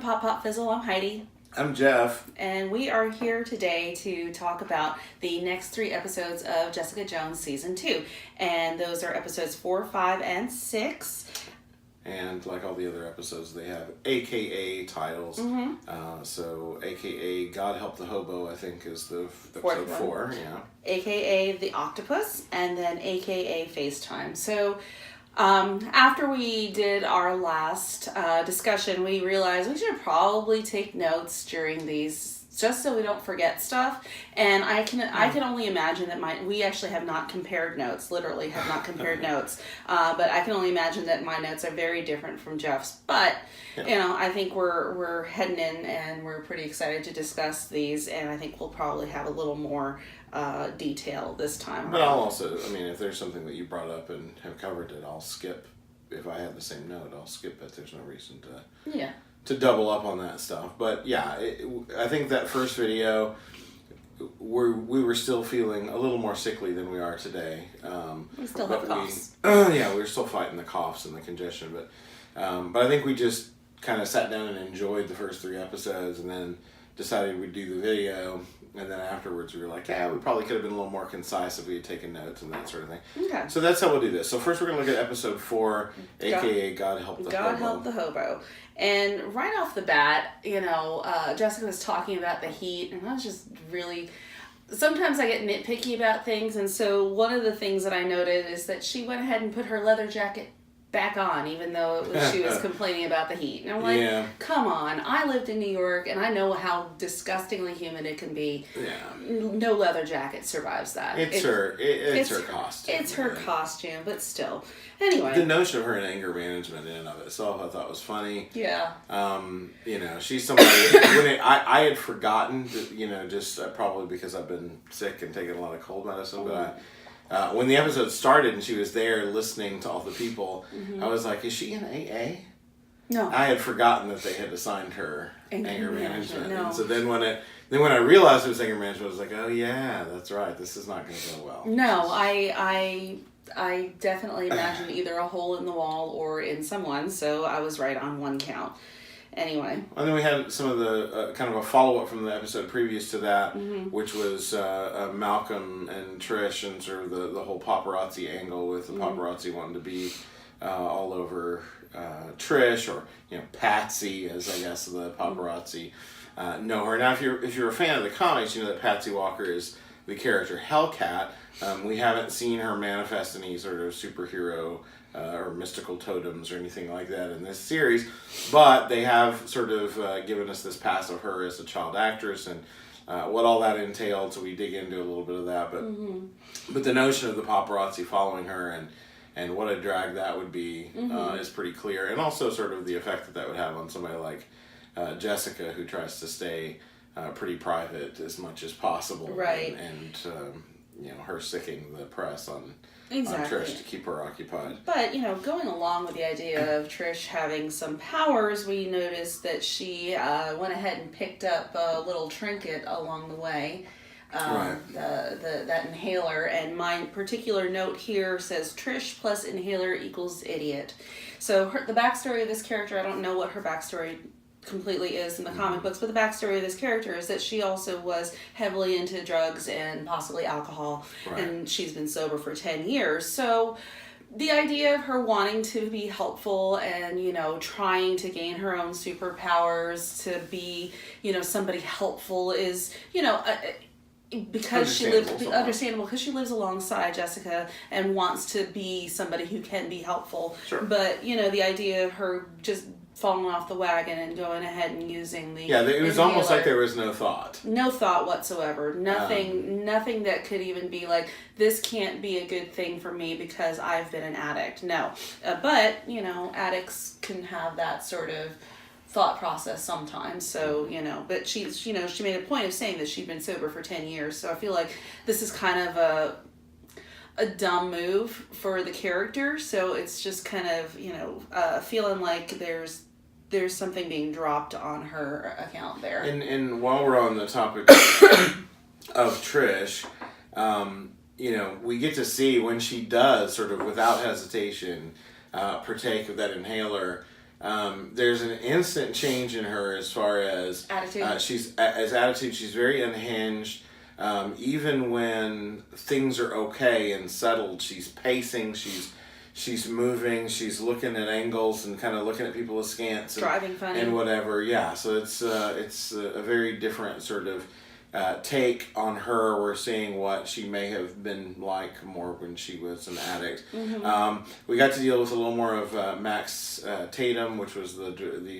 Pop Pop Fizzle. I'm Heidi. I'm Jeff. And we are here today to talk about the next 3 episodes of Jessica Jones Season 2. And those are episodes 4, 5, and 6. And like all the other episodes, they have AKA titles. Mm-hmm. So AKA God Help the Hobo, I think, is the Fourth episode 4. Yeah. AKA The Octopus, and then AKA FaceTime. So after we did our last discussion, we realized we should probably take notes during these, just so we don't forget stuff. And I can only imagine that we actually have not compared notes, literally have not compared notes. But I can only imagine that my notes are very different from Jeff's. But I think we're heading in and we're pretty excited to discuss these. And I think we'll probably have a little more detail this time. But I'll also, if there's something that you brought up and have covered it, I'll skip. If I have the same note, I'll skip it. There's no reason to double up on that stuff. But yeah, I think that first video, we were still feeling a little more sickly than we are today. We still have coughs. We were still fighting the coughs and the congestion. But I think we just kind of sat down and enjoyed the first 3 episodes and then decided we'd do the video. And then afterwards we were like, we probably could have been a little more concise if we had taken notes and that sort of thing. Okay. So that's how we'll do this. So first we're going to look at episode 4, a.k.a. God Help the Hobo. God Help the Hobo. And right off the bat, Jessica was talking about the heat, and I was just really... Sometimes I get nitpicky about things, and so one of the things that I noted is that she went ahead and put her leather jacket back on, even though she was complaining about the heat. And I'm like, come on, I lived in New York and I know how disgustingly humid it can be. No leather jacket survives that. It's her costume. It's her costume, but still. Anyway. The notion of her in anger management in and of itself I thought was funny. Yeah. She's somebody, I had forgotten, that, just probably because I've been sick and taking a lot of cold medicine, but when the episode started and she was there listening to all the people, I was like, is she in AA? No. I had forgotten that they had assigned her anger management. No. And so then when I realized it was anger management, I was like, oh yeah, that's right. This is not going to go well. No, I definitely imagined either a hole in the wall or in someone, so I was right on one count. Anyway. And then we had some of the kind of a follow-up from the episode previous to that, which was Malcolm and Trish and sort of the whole paparazzi angle with the paparazzi wanting to be all over Trish, or Patsy, as I guess the paparazzi know her. Now, if you're a fan of the comics, you know that Patsy Walker is the character Hellcat. We haven't seen her manifest any sort of superhero or mystical totems or anything like that in this series, but they have sort of given us this past of her as a child actress and what all that entailed, so we dig into a little bit of that, but the notion of the paparazzi following her and what a drag that would be is pretty clear, and also sort of the effect that would have on somebody like Jessica, who tries to stay pretty private as much as possible, right? And her sicking the press on Exactly. Trish to keep her occupied. But, going along with the idea of Trish having some powers, we noticed that she went ahead and picked up a little trinket along the way. Right. That inhaler. And my particular note here says Trish plus inhaler equals idiot. So the backstory of this character, I don't know what her backstory completely is in the comic books, but the backstory of this character is that she also was heavily into drugs and possibly alcohol, and she's been sober for 10 years. So the idea of her wanting to be helpful and, trying to gain her own superpowers to be, somebody helpful is, because she lives, understandable, because she lives alongside Jessica and wants to be somebody who can be helpful. Sure. But, the idea of her just falling off the wagon and going ahead and using the it was inhaler. Almost like there was no thought. No thought whatsoever. Nothing that could even be like, this can't be a good thing for me because I've been an addict. No. But, addicts can have that sort of thought process sometimes. So, but she made a point of saying that she'd been sober for 10 years. So I feel like this is kind of a dumb move for the character. So it's just kind of, feeling like there's something being dropped on her account there. And while we're on the topic of Trish, we get to see when she does sort of without hesitation partake of that inhaler, there's an instant change in her as far as attitude. She's very unhinged. Even when things are okay and settled, she's pacing. She's moving. She's looking at angles and kind of looking at people askance. Driving funny and whatever. Yeah. So it's a very different sort of take on her. We're seeing what she may have been like more when she was an addict. We got to deal with a little more of Max Tatum, which was the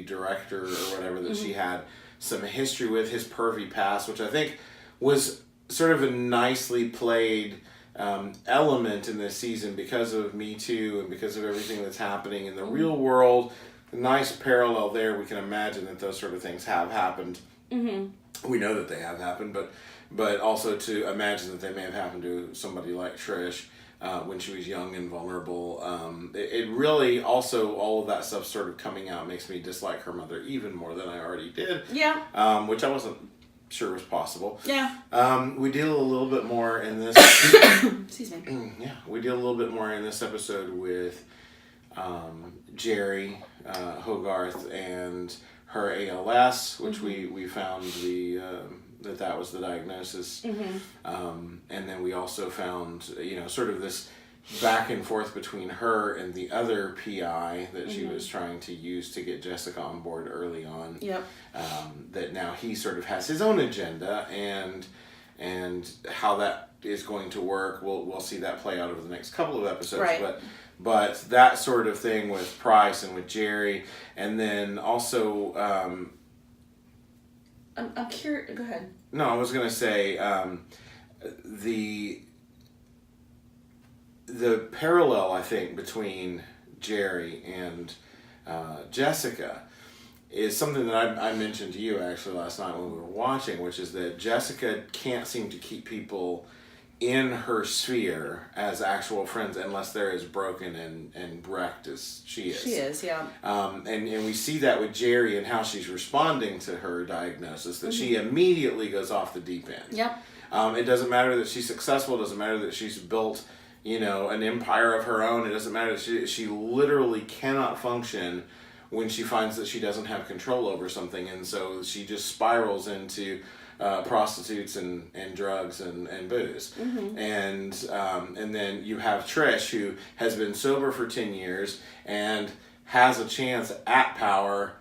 director or whatever that she had some history with, his pervy past, which I think was sort of a nicely played element in this season because of Me Too and because of everything that's happening in the real world. A nice parallel there. We can imagine that those sort of things have happened. We know that they have happened, but also to imagine that they may have happened to somebody like Trish when she was young and vulnerable. It really also, all of that stuff sort of coming out makes me dislike her mother even more than I already did. Yeah. Which I wasn't sure was possible. Yeah. We deal a little bit more in this. Excuse me. Yeah, we deal a little bit more in this episode with Jerry Hogarth and her ALS, which we found that was the diagnosis, and then we also found sort of this back and forth between her and the other PI that she was trying to use to get Jessica on board early on. Yep. That now he sort of has his own agenda, and how that is going to work, we'll see that play out over the next couple of episodes. Right. But that sort of thing with Price and with Jerry, and then also I'm curious. Go ahead. no, I was gonna say the parallel, I think, between Jerry and Jessica is something that I mentioned to you actually last night when we were watching, which is that Jessica can't seem to keep people in her sphere as actual friends unless they're as broken and wrecked as she is. She is, yeah. And we see that with Jerry and how she's responding to her diagnosis, that she immediately goes off the deep end. Yep. It doesn't matter that she's successful. It doesn't matter that she's built, an empire of her own. It doesn't matter that she literally cannot function when she finds that she doesn't have control over something, and so she just spirals into prostitutes and drugs and booze. And then you have Trish, who has been sober for 10 years and has a chance at power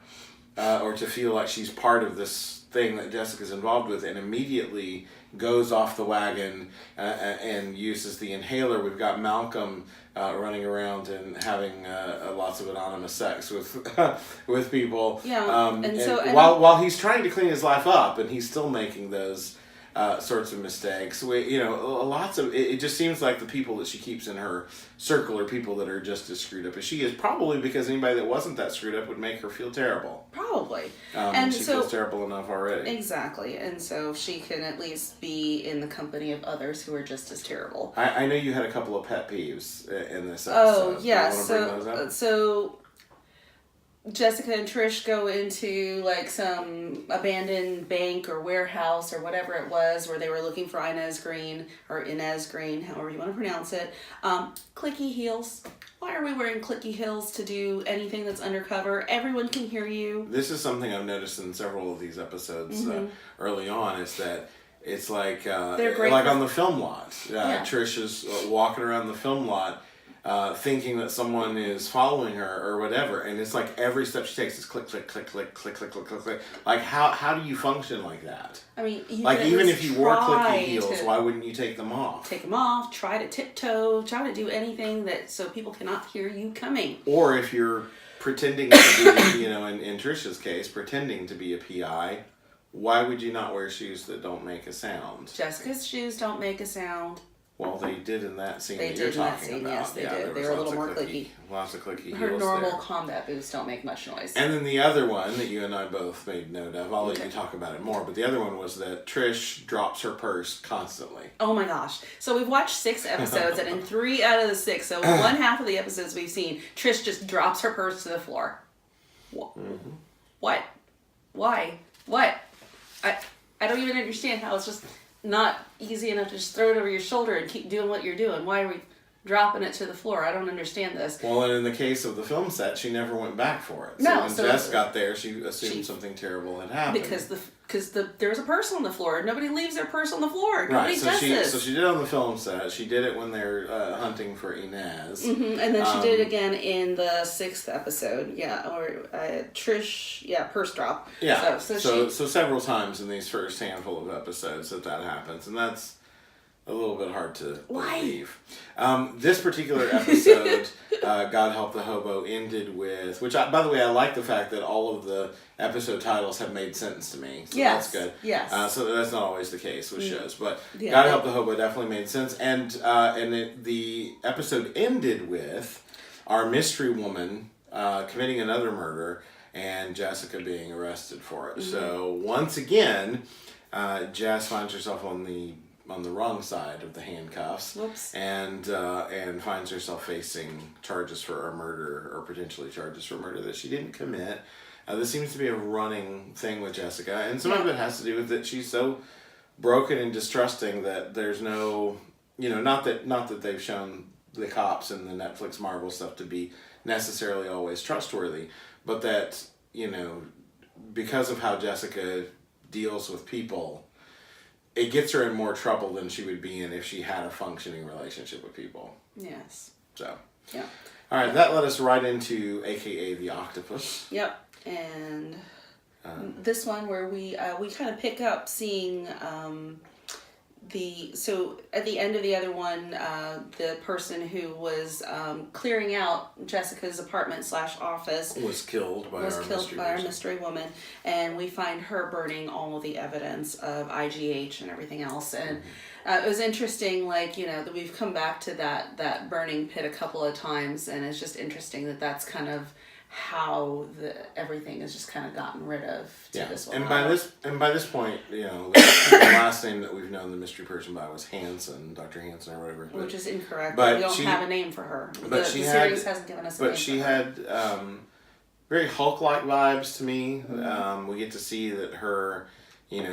or to feel like she's part of this thing that Jessica's involved with, and immediately goes off the wagon and uses the inhaler. We've got Malcolm running around and having lots of anonymous sex with people. Yeah, while he's trying to clean his life up, and he's still making those sorts of mistakes. Lots of it just seems like the people that she keeps in her circle are people that are just as screwed up as she is. Probably because anybody that wasn't that screwed up would make her feel terrible. Probably. And she feels terrible enough already. Exactly, and so she can at least be in the company of others who are just as terrible. I know you had a couple of pet peeves in this episode. Oh yeah, Do you wanna bring those up? so Jessica and Trish go into like some abandoned bank or warehouse or whatever it was where they were looking for Inez Green, however you want to pronounce it. Clicky heels. Why are we wearing clicky heels to do anything that's undercover? Everyone can hear you. This is something I've noticed in several of these episodes early on, is that it's like on the film lot. Trish is walking around the film lot thinking that someone is following her or whatever, and it's like every step she takes is click, click, click, click, click, click, click, click, click. Like how do you function like that? I mean, even if you wore clicky heels, why wouldn't you take them off? Take them off, try to tiptoe, try to do anything that so people cannot hear you coming. Or if you're pretending to be, in Trisha's case, pretending to be a PI, why would you not wear shoes that don't make a sound? Jessica's shoes don't make a sound. Well, they did in that scene that you're talking that scene, about. Yes, they did. They were a little more clicky. Lots of clicky heels. Her normal combat boots don't make much noise. And then the other one that you and I both made note of, I'll let you talk about it more, but the other one was that Trish drops her purse constantly. Oh my gosh. So we've watched 6 episodes, and in 3 out of the 6, so one half of the episodes we've seen, Trish just drops her purse to the floor. What? Why? What? I don't even understand how it's just not easy enough to just throw it over your shoulder and keep doing what you're doing. Why are we... dropping it to the floor. I don't understand this. Well, and in the case of the film set, she never went back for it. No, so when Jess got there, she assumed something terrible had happened. Because there was a purse on the floor. Nobody leaves their purse on the floor. Nobody does this. So she did it on the film set. She did it when they're hunting for Inez. Mm-hmm. And then she did it again in the 6th episode. Yeah, or Trish. Yeah, purse drop. Yeah. So several times in these first handful of episodes that happens, and that's a little bit hard to believe. This particular episode, God Help the Hobo, ended with, which, by the way, I like the fact that all of the episode titles have made sense to me. So that's good. Yes. So that's not always the case with shows. But God Help the Hobo definitely made sense. And the episode ended with our mystery woman committing another murder and Jessica being arrested for it. Mm-hmm. So once again, Jess finds herself on the wrong side of the handcuffs. Whoops. And finds herself facing charges for a murder, or potentially charges for murder that she didn't commit. This seems to be a running thing with Jessica, and some of it has to do with that she's so broken and distrusting that there's no, not that they've shown the cops and the Netflix Marvel stuff to be necessarily always trustworthy, but that, because of how Jessica deals with people, it gets her in more trouble than she would be in if she had a functioning relationship with people. Yes. So. Yeah. All right, that led us right into AKA the Octopus. Yep. And this one where we kind of pick up seeing so at the end of the other one, the person who was clearing out Jessica's apartment / office was killed by our mystery woman, and we find her burning all of the evidence of IGH and everything else. And it was interesting, that we've come back to that burning pit a couple of times, and it's just interesting that that's kind of how everything is just kind of gotten rid of to this one. And by this point, the last name that we've known the mystery person by was Hansen, Dr. Hansen or whatever. Which is incorrect. But we don't have a name for her. The series hasn't given us a name. But she had very Hulk-like vibes to me. Mm-hmm. We get to see that her,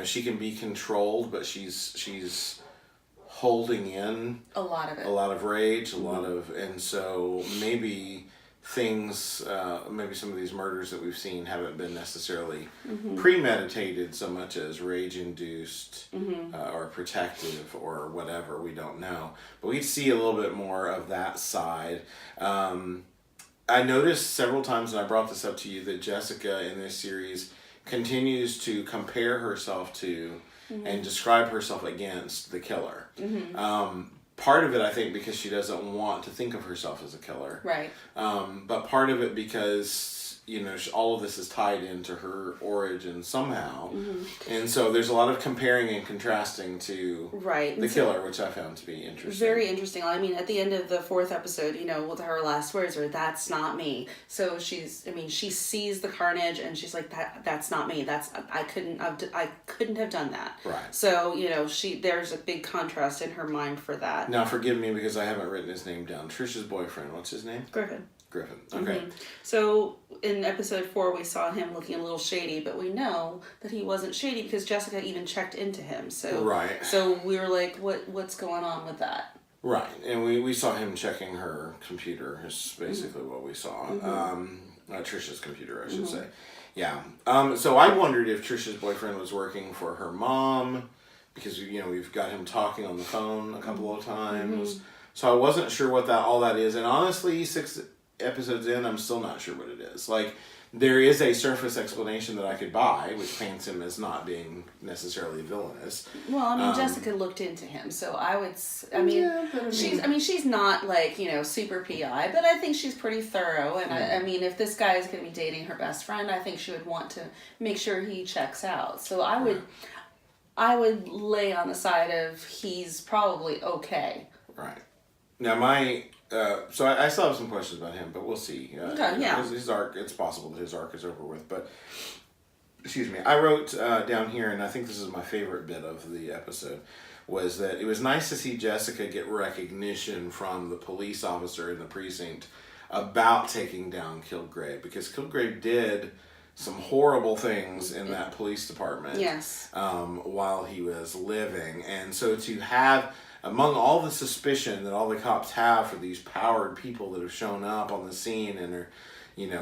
she can be controlled, but she's holding in a lot of it, a lot of rage, and so maybe things, maybe some of these murders that we've seen haven't been necessarily premeditated so much as rage-induced or protective or whatever, we don't know. But we see a little bit more of that side. I noticed several times, and I brought this up to you, that Jessica in this series continues to compare herself to and describe herself against the killer. Part of it, I think, because she doesn't want to think of herself as a killer. Right. But part of it because, all of this is tied into her origin somehow. And so there's a lot of comparing and contrasting to the killer, which I found to be interesting. Very interesting. I mean, at the end of the 4th episode, with her last words are, "That's not me." So she sees the carnage and she's like, that's not me. I couldn't have done that. Right. So, there's a big contrast in her mind for that. Now, forgive me because I haven't written his name down. Trish's boyfriend, what's his name? Griffin. Okay. So in episode 4, we saw him looking a little shady, but we know that he wasn't shady because Jessica even checked into him. So So we were like, what's going on with that? Right, and we saw him checking her computer. Is basically what we saw. Trisha's computer, I should say. Yeah. So I wondered if Trisha's boyfriend was working for her mom, because we've got him talking on the phone a couple of times. So I wasn't sure what all that is, and honestly, 6 episodes in, I'm still not sure what it is. There is a surface explanation that I could buy, which paints him as not being necessarily villainous. Well, Jessica looked into him, so she's not super PI, but I think she's pretty thorough. And if this guy is going to be dating her best friend, I think she would want to make sure he checks out. So I would lay on the side of he's probably okay. Right. Now so I still have some questions about him, but we'll see. His arc, it's possible that his arc is over with, but excuse me. I wrote down here, and I think this is my favorite bit of the episode, was that it was nice to see Jessica get recognition from the police officer in the precinct about taking down Kilgrave, because Kilgrave did some horrible things in that police department. Yes. While he was living, and so to have among all the suspicion that all the cops have for these powered people that have shown up on the scene and are,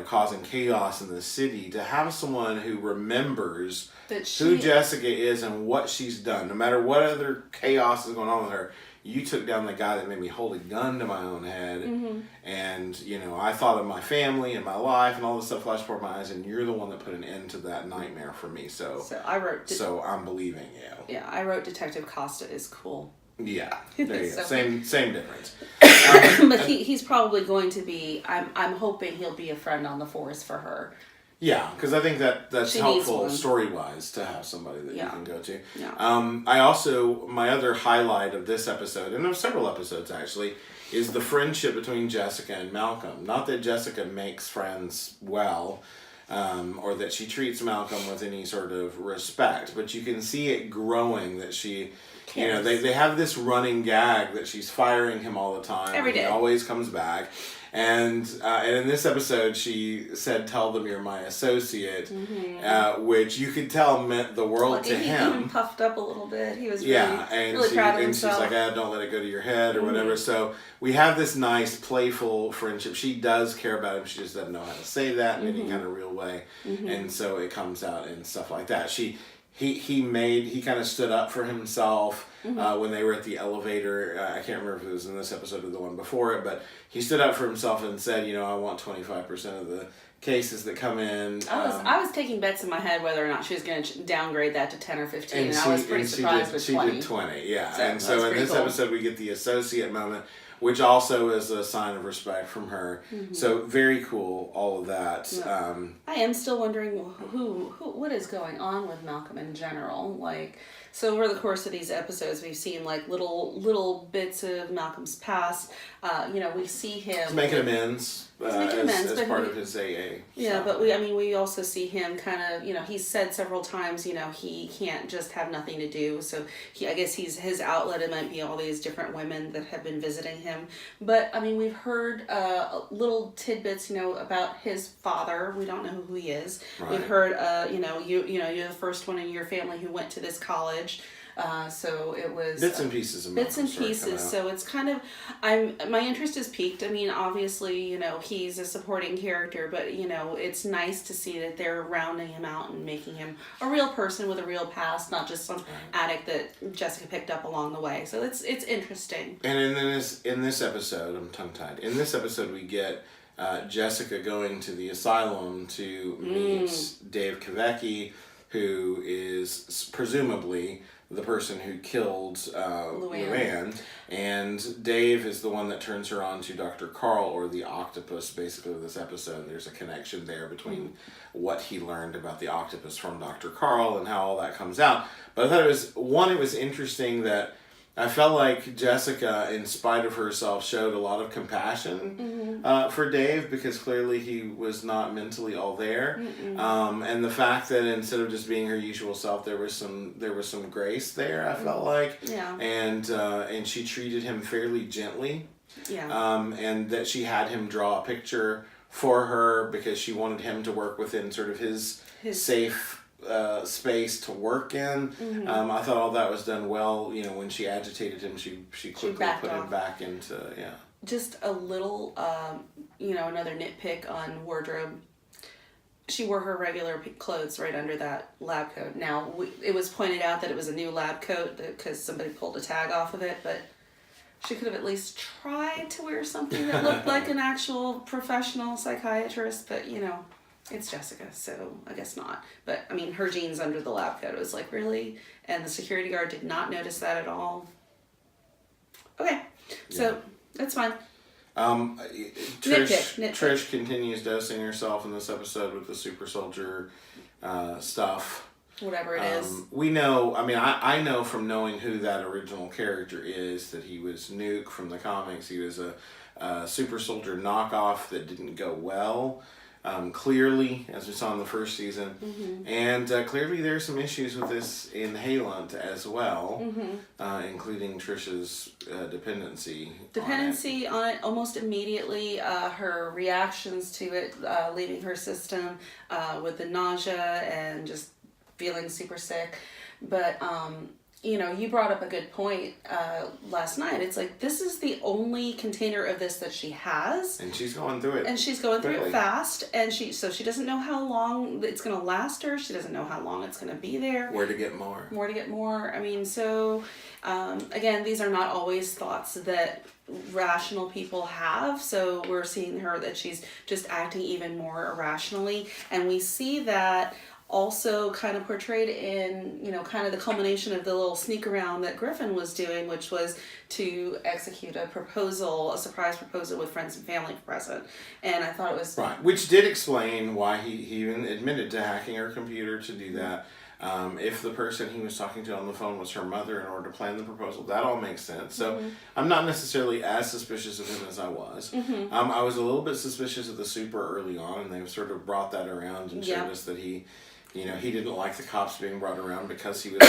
causing chaos in the city, to have someone who remembers who Jessica is and what she's done, no matter what other chaos is going on with her. You took down the guy that made me hold a gun to my own head, and I thought of my family and my life and all this stuff flashed before my eyes, and you're the one that put an end to that nightmare for me. So I wrote. So I'm believing you. Yeah, I wrote Detective Costa is cool. Yeah, there you go. Same difference. But he's probably going to be. I'm hoping he'll be a friend on the force for her. Yeah, because I think that's helpful story-wise to have somebody that you can go to. Yeah. My other highlight of this episode, and of several episodes actually, is the friendship between Jessica and Malcolm. Not that Jessica makes friends well, or that she treats Malcolm with any sort of respect, but you can see it growing, that she... they have this running gag that she's firing him all the time. Every day. He always comes back. And in this episode, she said, "Tell them you're my associate," which you could tell meant the world to him. He even puffed up a little bit. He was really proud of himself. And she's like, "Don't let it go to your head," or whatever. So we have this nice, playful friendship. She does care about him. She just doesn't know how to say that in any kind of real way. And so it comes out in stuff like that. He kind of stood up for himself when they were at the elevator. I can't remember if it was in this episode or the one before it, but he stood up for himself and said, I want 25% of the cases that come in. I was taking bets in my head whether or not she was going to downgrade that to 10 or 15, and I was pretty surprised with 20. She did 20, yeah. So in this episode we get the associate moment, which also is a sign of respect from her. So very cool, all of that. Yeah. I am still wondering what is going on with Malcolm in general. So over the course of these episodes, we've seen little bits of Malcolm's past. We see him. He's making amends. As part of his AA. Yeah, but we also see him kind of, he's said several times, he can't just have nothing to do. So I guess his outlet, it might be all these different women that have been visiting him. But we've heard little tidbits, about his father. We don't know who he is. Right. We've heard, you're the first one in your family who went to this college. So it was bits and pieces of bits and pieces. So it's kind of, my interest is piqued. Obviously, he's a supporting character, but it's nice to see that they're rounding him out and making him a real person with a real past, not just some addict that Jessica picked up along the way. So it's interesting. And in this episode, I'm tongue tied. In this episode, we get Jessica going to the asylum to meet Dave Kavecki, who is presumably the person who killed Luann, and Dave is the one that turns her on to Dr. Carl, or the octopus, basically, with this episode. There's a connection there between what he learned about the octopus from Dr. Carl and how all that comes out. But I thought it was interesting that I felt like Jessica, in spite of herself, showed a lot of compassion for Dave, because clearly he was not mentally all there. And the fact that instead of just being her usual self, there was some grace there, I felt like. Yeah. And she treated him fairly gently. Yeah. And that she had him draw a picture for her because she wanted him to work within sort of his safe space to work in. I thought all that was done well. When she agitated him, she quickly put him back into Just a little, another nitpick on wardrobe. She wore her regular clothes right under that lab coat. Now, it was pointed out that it was a new lab coat because somebody pulled a tag off of it, but she could have at least tried to wear something that looked like an actual professional psychiatrist, but it's Jessica, so I guess not. But, her jeans under the lab coat, it was like, really? And the security guard did not notice that at all. Okay, so that's fine. Nitpick. Trish continues dosing herself in this episode with the super soldier stuff. Whatever it is. We know, I know from knowing who that original character is that he was Nuke from the comics. He was a super soldier knockoff that didn't go well. Clearly, as we saw in the first season, and clearly there's some issues with this in Haylant as well, including Trish's dependency on it almost immediately. Her reactions to it leaving her system with the nausea and just feeling super sick, but you brought up a good point last night. It's like, this is the only container of this that she has. And she's going through it. And she's going through it fast. And she doesn't know how long it's going to last her. She doesn't know how long it's going to be there. Where to get more. More to get more. I mean, so, again, these are not always thoughts that rational people have. So we're seeing her that she's just acting even more irrationally. And we see that also kind of portrayed in, kind of the culmination of the little sneak around that Griffin was doing, which was to execute a surprise proposal with friends and family present. And I thought it was... Right, which did explain why he even admitted to hacking her computer to do that. If the person he was talking to on the phone was her mother in order to plan the proposal, that all makes sense. So I'm not necessarily as suspicious of him as I was. I was a little bit suspicious of the super early on, and they've sort of brought that around and showed us that he didn't like the cops being brought around because he was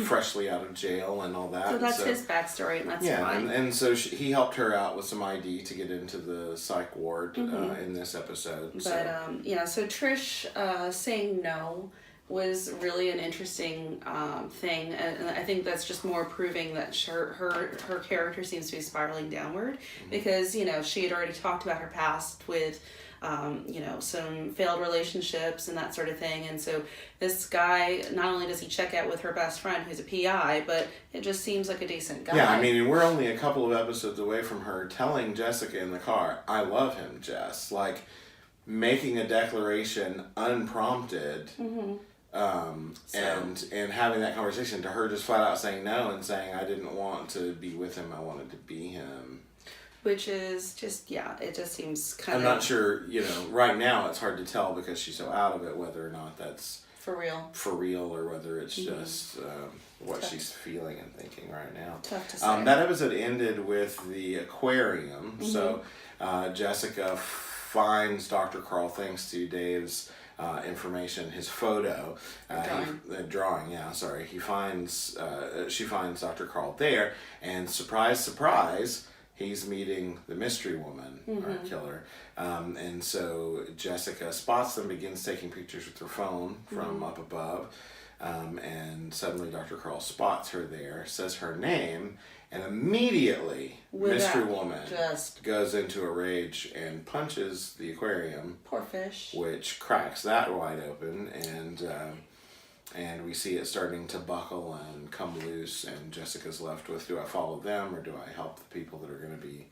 freshly out of jail and all that. So that's his backstory, and that's fine. And so he helped her out with some ID to get into the psych ward in this episode. But, so Trish saying no was really an interesting thing, and I think that's just more proving that her character seems to be spiraling downward, because she had already talked about her past with some failed relationships and that sort of thing, and so this guy, not only does he check out with her best friend who's a PI, but it just seems like a decent guy. Yeah, I mean, we're only a couple of episodes away from her telling Jessica in the car, "I love him, Jess," like making a declaration unprompted. And having that conversation, to her just flat out saying no and saying, "I didn't want to be with him, I wanted to be him." Which is just, it just seems kind of... I'm not sure, right now it's hard to tell because she's so out of it whether or not that's... For real, or whether it's just what she's feeling and thinking right now. Tough to say. That episode ended with the aquarium. So Jessica finds Dr. Carl thanks to Dave's information, his photo, drawing. He finds, she finds Dr. Carl there, and surprise, he's meeting the mystery woman, or killer. And so Jessica spots them, begins taking pictures with her phone from up above, and suddenly Dr. Carl spots her there, says her name, and immediately mystery woman just goes into a rage and punches the aquarium. Poor fish. Which cracks that wide open, and we see it starting to buckle and come loose, and Jessica's left with, do I follow them or do I help the people that are going to be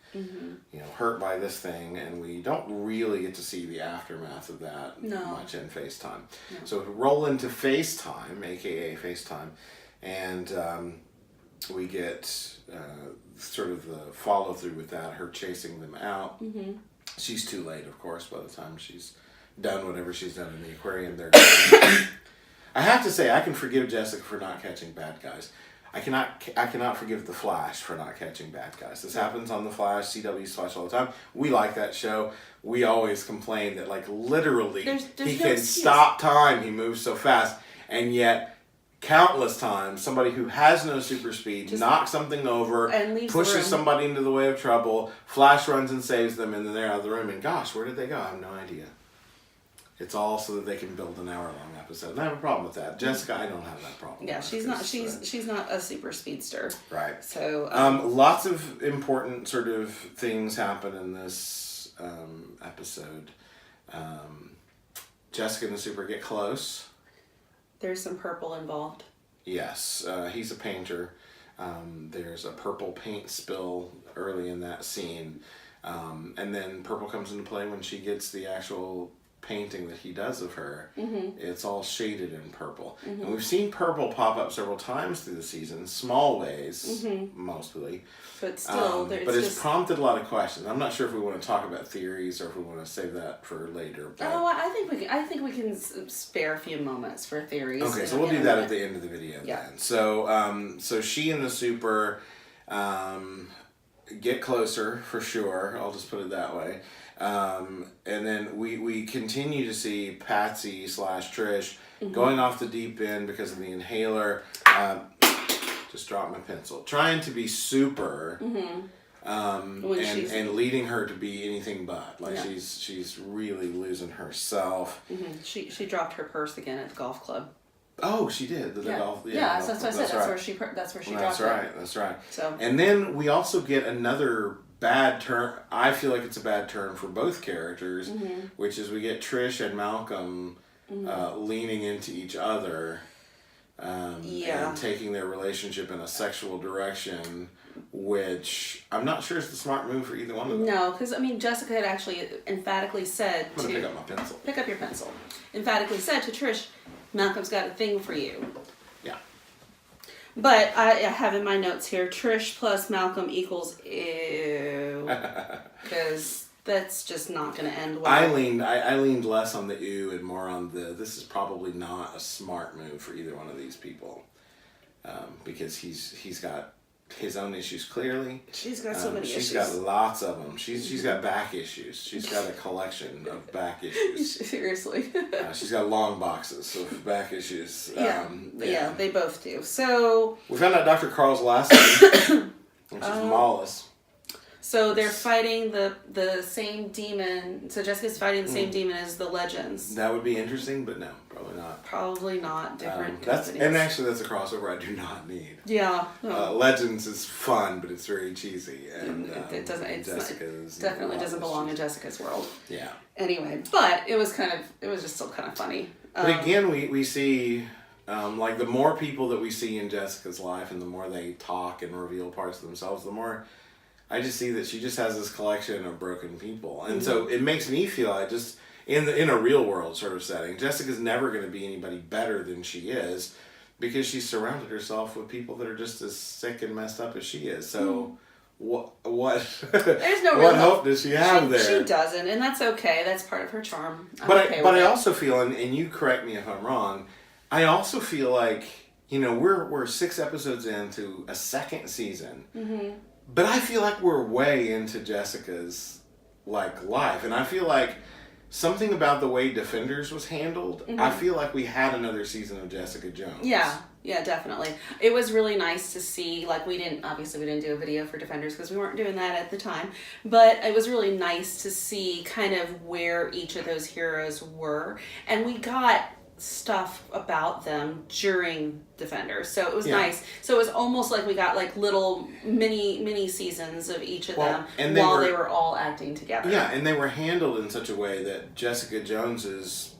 hurt by this thing? And we don't really get to see the aftermath of that much in FaceTime. No. So we roll into FaceTime, aka FaceTime, and we get sort of the follow through with that, her chasing them out. She's too late, of course, by the time she's done whatever she's done in the aquarium. They're I have to say, I can forgive Jessica for not catching bad guys. I cannot forgive The Flash for not catching bad guys. This happens on The Flash, CW's Flash all the time. We like that show. We always complain that, like, literally, he can stop time. He moves so fast. And yet, countless times, somebody who has no super speed knocks something over, pushes somebody into the way of trouble, Flash runs and saves them, and then they're out of the room. And gosh, where did they go? I have no idea. It's all so that they can build an hour-long episode. And I have a problem with that. Jessica, I don't have that problem. Yeah, she's not a super speedster. Right. So lots of important sort of things happen in this episode. Jessica and the super get close. There's some purple involved. Yes, he's a painter. There's a purple paint spill early in that scene. And then purple comes into play when she gets the actual painting that he does of her. It's all shaded in purple. And we've seen purple pop up several times through the season, small ways, mostly. But still, it's prompted a lot of questions. I'm not sure if we want to talk about theories or if we want to save that for later. But... I think we can spare a few moments for theories. Okay, so we'll do that at the end of the video then. So she and the super get closer for sure. I'll just put it that way. And then we continue to see Patsy / Trish going off the deep end because of the inhaler. Just dropped my pencil. Trying to be super, and leading her to be anything but. Like she's really losing herself. She dropped her purse again at the golf club. Oh, she did. Yeah, so that's what I said. That's where she dropped it. That's right. So, and then we also get another bad turn. I feel like it's a bad turn for both characters, which is we get Trish and Malcolm leaning into each other and taking their relationship in a sexual direction, which I'm not sure is the smart move for either one of them. No, because, Jessica had actually emphatically said I'm going to pick up my pencil. Pick up your pencil. Emphatically said to Trish, Malcolm's got a thing for you. Yeah. But I have in my notes here, Trish plus Malcolm equals ew. Because that's just not going to end well. I leaned less on the ew and more on this is probably not a smart move for either one of these people. Because he's got his own issues clearly. She's got so many issues. She's got lots of them. She's got back issues. She's got a collection of back issues. Seriously. She's got long boxes of back issues. Yeah, they both do. So we found out Dr. Carl's last name, which is Mollis. So they're fighting the same demon. So Jessica's fighting the same demon as the Legends. That would be interesting, but no, probably not. Probably not. Different companies. And actually, that's a crossover I do not need. Yeah. Legends is fun, but it's very cheesy, and it doesn't. Jessica's definitely doesn't belong in Jessica's world. Yeah. Anyway, but it was just still kind of funny. But again, we see. The more people that we see in Jessica's life, and the more they talk and reveal parts of themselves, the more I just see that she just has this collection of broken people, and so it makes me feel like just in a real world sort of setting, Jessica's never going to be anybody better than she is, because she's surrounded herself with people that are just as sick and messed up as she is. So what there's no what hope does she have there? She doesn't, and that's okay. That's part of her charm. But I also feel, and you correct me if I'm wrong, I also feel like we're 6 episodes into a second season. But I feel like we're way into Jessica's life, and I feel like something about the way Defenders was handled. I feel like we had another season of Jessica Jones. Yeah, definitely. It was really nice to see. We didn't do a video for Defenders because we weren't doing that at the time, but it was really nice to see kind of where each of those heroes were, and we got stuff about them during Defenders, so it was nice. So it was almost like we got little mini seasons of each of them while they were all acting together. Yeah, and they were handled in such a way that Jessica Jones's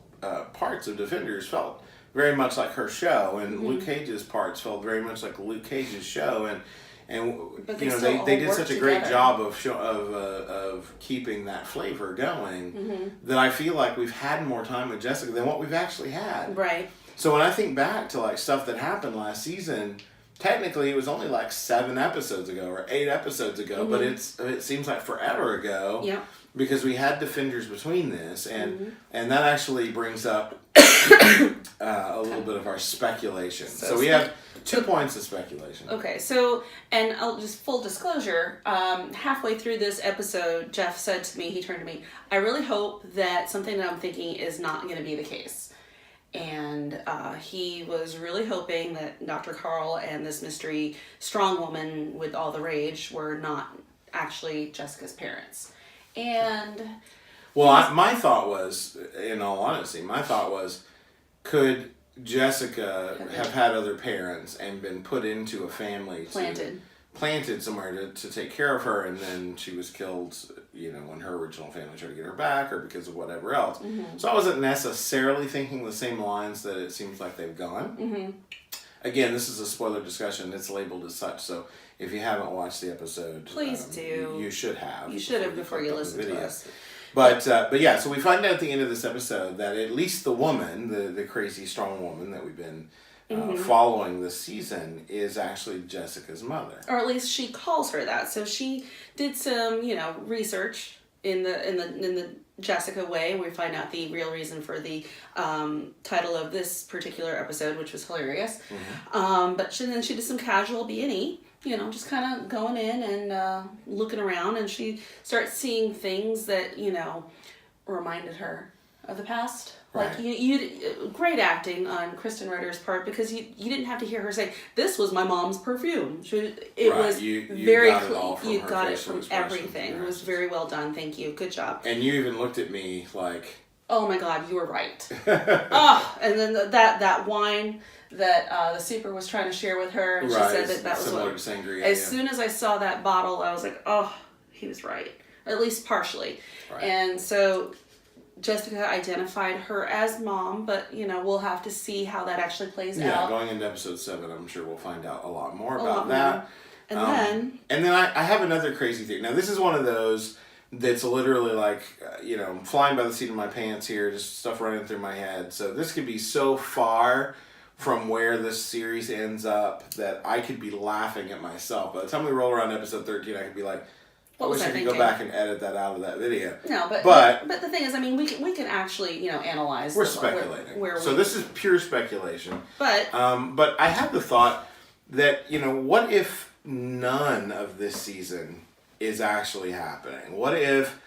parts of Defenders felt very much like her show, and Luke Cage's parts felt very much like Luke Cage's show, and they did such a great job of keeping that flavor going that I feel like we've had more time with Jessica than what we've actually had. Right. So when I think back to stuff that happened last season, technically it was only 7 episodes ago or 8 episodes ago, but it seems like forever ago. Yeah. Because we had Defenders between this, and that actually brings up a little bit of our speculation. So we have 2 points of speculation. Okay, so, and I'll just full disclosure, halfway through this episode, Jeff said to me, he turned to me, I really hope that something that I'm thinking is not going to be the case. And he was really hoping that Dr. Carl and this mystery strong woman with all the rage were not actually Jessica's parents. And my thought was, in all honesty, could Jessica have had other parents and been put into a family planted somewhere to take care of her, and then she was killed, when her original family tried to get her back, or because of whatever else. So I wasn't necessarily thinking the same lines that it seems like they've gone. Again, this is a spoiler discussion. It's labeled as such, so if you haven't watched the episode, please do. You should have. You should have before you listen to us. But yeah, so we find out at the end of this episode that at least the woman, the crazy strong woman that we've been following this season, is actually Jessica's mother. Or at least she calls her that. So she did some, research in the Jessica way. We find out the real reason for the title of this particular episode, which was hilarious. But then she did some casual B&E. Just kind of going in and looking around, and she starts seeing things that, reminded her of the past. Right. You great acting on Kristen Ritter's part, because you didn't have to hear her say, "This was my mom's perfume." It was very clear. You got it from everything. It was very well done. Thank you. Good job. And you even looked at me Oh my God, you were right. And then that wine that the super was trying to share with her, and she said that was similar what. to sangria. As soon as I saw that bottle, I was like, oh, he was right, or at least partially. Right. And so Jessica identified her as mom, but we'll have to see how that actually plays out. Yeah, going into episode 7, I'm sure we'll find out a lot more about that. And then I have another crazy thing. Now, this is one of those that's literally like, flying by the seat of my pants here, just stuff running through my head. So this could be so far from where this series ends up that I could be laughing at myself. By the time we roll around episode 13, I could be like, I wish I could go back and edit that out of that video. No, but the thing is, I mean, we can actually, analyze. We're speculating. So this is pure speculation. But I had the thought that, what if none of this season is actually happening? What if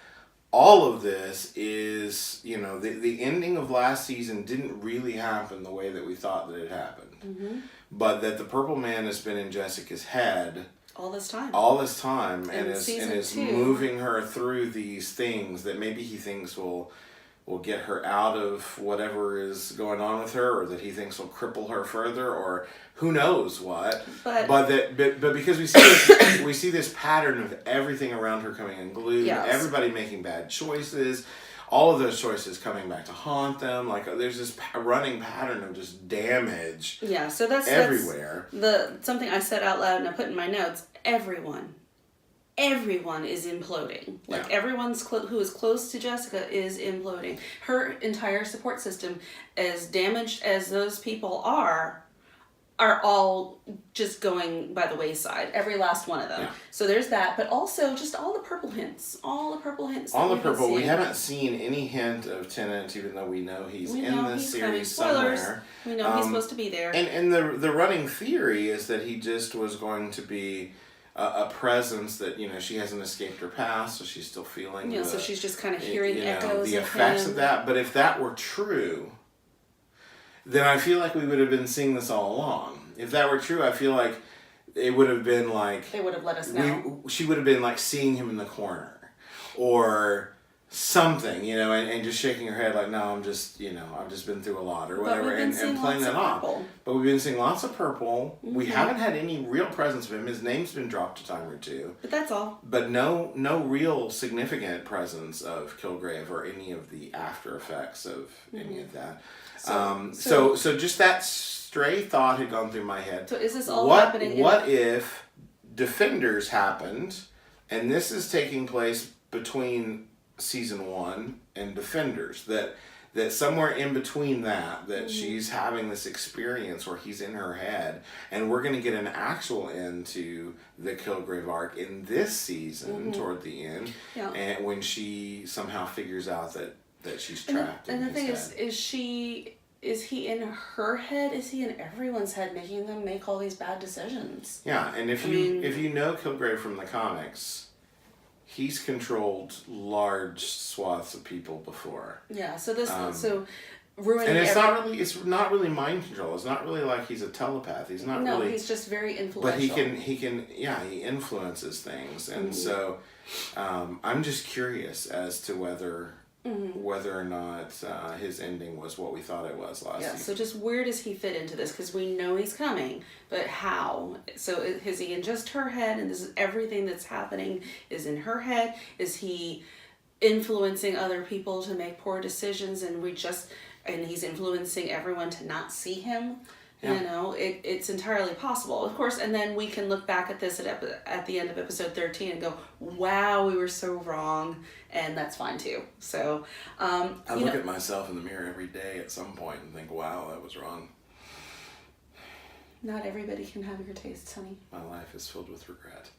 all of this is, the ending of last season didn't really happen the way that we thought that it happened. Mm-hmm. But that the Purple Man has been in Jessica's head all this time and is moving her through these things that maybe he thinks will get her out of whatever is going on with her, or that he thinks will cripple her further, or who knows what. But because we see this pattern of everything around her coming unglued, everybody making bad choices, all of those choices coming back to haunt them. Like, there's this running pattern of just damage. Yeah, so that's everywhere. Something I said out loud and I put in my notes. Everyone is imploding. Like, everyone's who is close to Jessica is imploding. Her entire support system, as damaged as those people are all just going by the wayside. Every last one of them. Yeah. So there's that, but also just all the purple hints. We haven't seen any hint of Tennant, even though we know he's in this series somewhere. We know he's supposed to be there. And the running theory is that he just was going to be a presence that, she hasn't escaped her past, so she's still feeling so she's just kind of hearing echoes the effects of that. But if that were true, then I feel like we would have been seeing this all along. If that were true, I feel like it would have been like... They would have let us know. She would have been like seeing him in the corner. Or something, and just shaking her head like, no, I'm just, I've just been through a lot or whatever, and playing that off. But we've been seeing lots of purple. Mm-hmm. We haven't had any real presence of him. His name's been dropped a time or two. But that's all. But no real significant presence of Kilgrave or any of the after effects of any of that. So just that stray thought had gone through my head. So is this all happening? What if Defenders happened, and this is taking place between season 1 and Defenders, that somewhere in between that she's having this experience where he's in her head, and we're going to get an actual end to the Kilgrave arc in this season toward the end, and when she somehow figures out that she's trapped in his head. And the thing is he in her head? Is he in everyone's head, making them make all these bad decisions? Yeah, and if you know Kilgrave from the comics, he's controlled large swaths of people before. Yeah, so ruining. And it's not really mind control. It's not really like he's a telepath. He's not really. No, he's just very influential. But he influences things, and so I'm just curious as to whether or not his ending was what we thought it was last season. So just where does he fit into this? Because we know he's coming, but how? So is he in just her head, and this is everything that's happening is in her head? Is he influencing other people to make poor decisions, and he's influencing everyone to not see him? Yeah. It's entirely possible, of course, and then we can look back at this at the end of episode 13 and go, wow, we were so wrong, and that's fine too. So I look at myself in the mirror every day at some point and think, wow, that was wrong. Not everybody can have your tastes, honey. My life is filled with regret.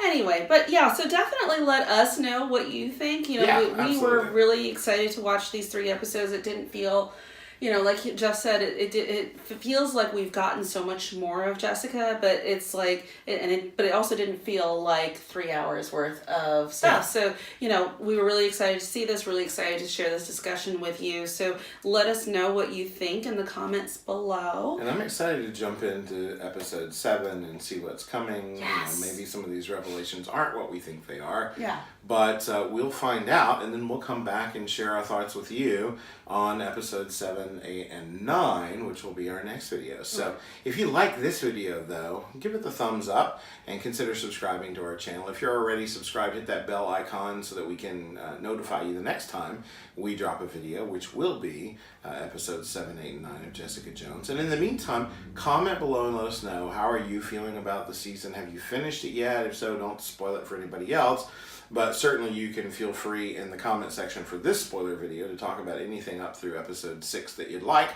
Anyway, but so definitely let us know what you think. We were really excited to watch these 3 episodes. It didn't feel you know, like Jeff said, it feels like we've gotten so much more of Jessica, but it's like, but it also didn't feel like 3 hours worth of stuff. Yeah. So, you know, we were really excited to see this, really excited to share this discussion with you. So let us know what you think in the comments below. And I'm excited to jump into episode 7 and see what's coming. Yes. You know, maybe some of these revelations aren't what we think they are. Yeah. But we'll find out, and then we'll come back and share our thoughts with you on episode 7, 8, and 9, which will be our next video. So if you like this video, though, give it the thumbs up and consider subscribing to our channel. If you're already subscribed, hit that bell icon so that we can notify you the next time we drop a video, which will be episodes 7, 8, and 9 of Jessica Jones. And in the meantime, comment below and let us know, how are you feeling about the season? Have you finished it yet? If so, don't spoil it for anybody else. But certainly you can feel free in the comment section for this spoiler video to talk about anything up through episode 6 that you'd like.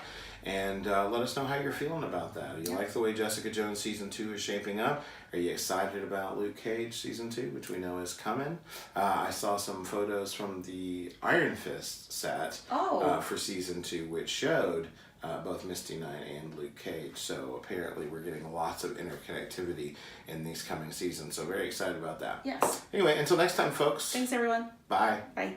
And let us know how you're feeling about that. Do you like the way Jessica Jones Season 2 is shaping up? Are you excited about Luke Cage Season 2, which we know is coming? I saw some photos from the Iron Fist set for Season 2, which showed both Misty Knight and Luke Cage. So apparently we're getting lots of interconnectivity in these coming seasons. So very excited about that. Yes. Anyway, until next time, folks. Thanks, everyone. Bye. Bye.